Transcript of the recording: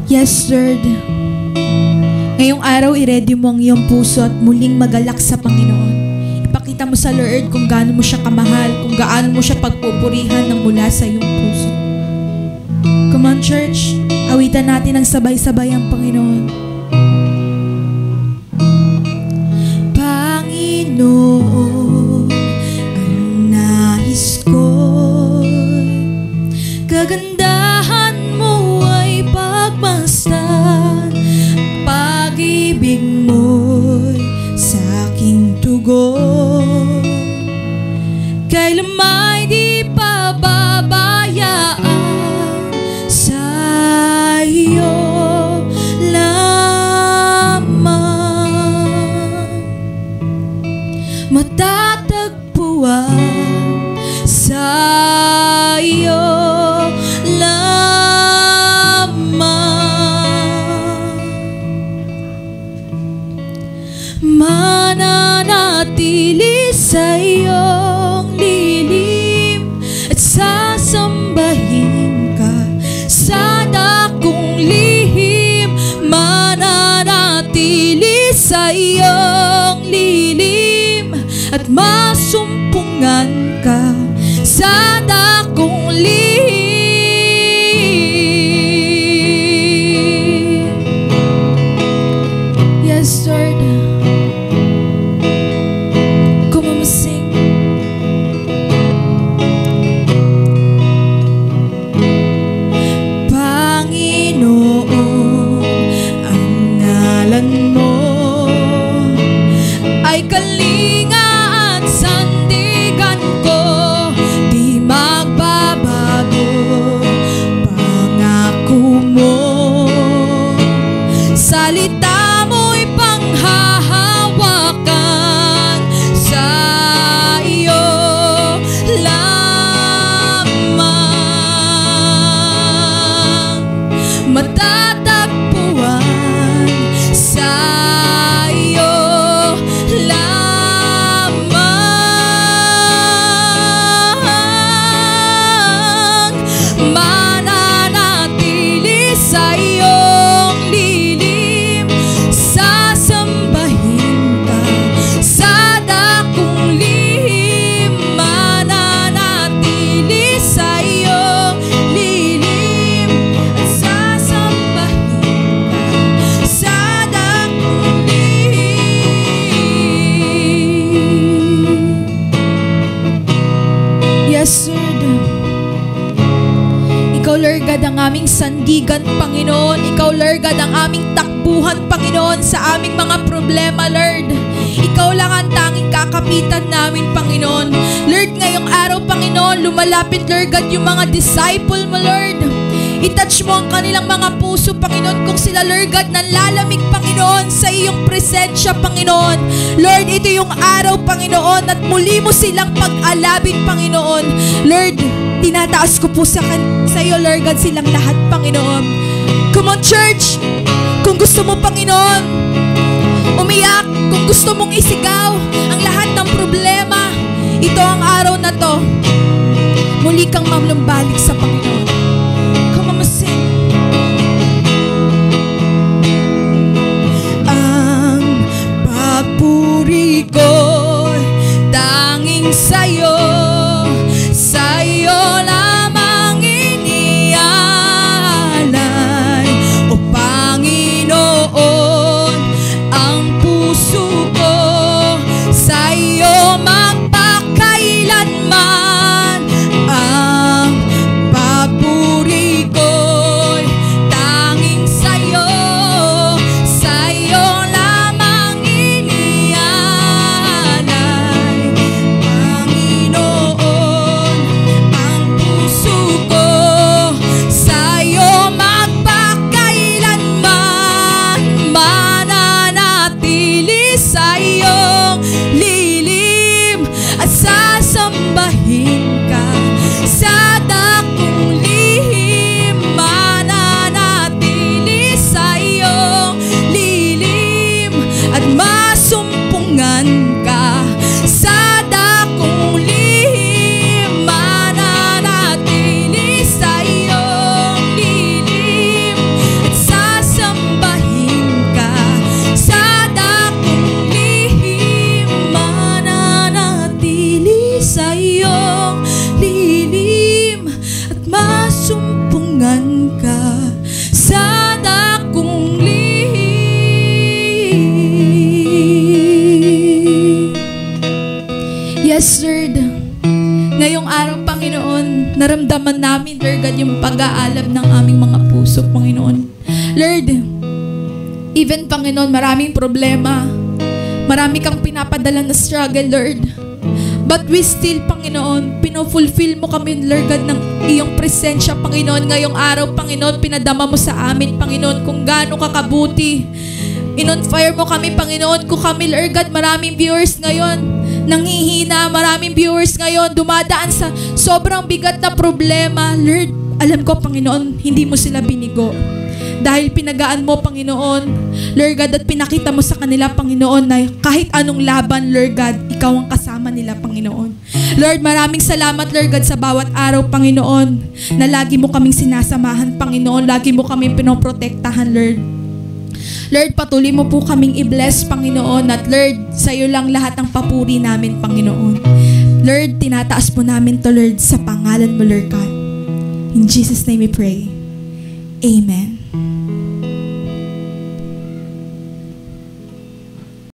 Yes, Lord. Ngayong araw, i-ready mo ang iyong puso at muling magalak sa Panginoon. Ipakita mo sa Lord kung gaano mo siya kamahal, kung gaano mo siya pagpupurihan ng mula sa iyong puso. Come on, church. Awitan natin ang sabay-sabay ang Panginoon. Panginoon, ang nais ko'y kagandahan mo ay pagmasdan, pag-ibig mo'y sa aking tugon, kailan may di pababayaan sa iyo lamang, matatagpuan sa iyo mananatili sa iyong lilim at sasambahin ka sa dakong lihim, mananatili sa iyong lilim at masumpungan ka sa dakong lihim. Yes, Lord. Sandigan, Panginoon. Ikaw, Lord God, ang aming takbuhan, Panginoon, sa aming mga problema, Lord. Ikaw lang ang tanging kakapitan namin, Panginoon. Lord, ngayong araw, Panginoon, lumalapit, Lord God, yung mga disciple mo, Lord. I-touch mo ang kanilang mga puso, Panginoon, kung sila, Lord God, nanlalamig, Panginoon, sa iyong presensya, Panginoon. Lord, ito yung araw, Panginoon, at muli mo silang pag-alabin, Panginoon. Lord, tinataas ko po sa iyo, Lord God, silang lahat, Panginoon. Come on, church. Kung gusto mo, Panginoon, umiyak, kung gusto mong isigaw ang lahat ng problema, ito ang araw na to. Muli kang mamlumbalik sa Panginoon. Come on, sing. Ang pagpuri ko'y tanging sa'yo, sa'yo lamang inialay, o Panginoon, ang puso ko sa'yo magpakailanman. Ang pagpuri God, yung pag-aalab ng aming mga puso, Panginoon. Lord, even, Panginoon, maraming problema. Marami kang pinapadala na struggle, Lord. But we still, Panginoon, pinufulfill mo kami, Lord God, ng iyong presensya, Panginoon. Ngayong araw, Panginoon, pinadama mo sa amin, Panginoon, kung gaano kakabuti. In-on-fire mo kami, Panginoon, kung kami, Lord God, maraming viewers ngayon, nanghihina, maraming viewers ngayon, dumadaan sa sobrang bigat na problema. Lord, alam ko, Panginoon, hindi mo sila binigo. Dahil pinagaan mo, Panginoon, Lord God, at pinakita mo sa kanila, Panginoon, na kahit anong laban, Lord God, ikaw ang kasama nila, Panginoon. Lord, maraming salamat, Lord God, sa bawat araw, Panginoon, na lagi mo kaming sinasamahan, Panginoon, lagi mo kaming pinoprotektahan, Lord. Lord, patuloy mo po kaming i-bless, Panginoon, at Lord, sa iyo lang lahat ng papuri namin, Panginoon. Lord, tinataas po namin to, Lord, sa pangalan mo, Lord God. In Jesus' name we pray. Amen.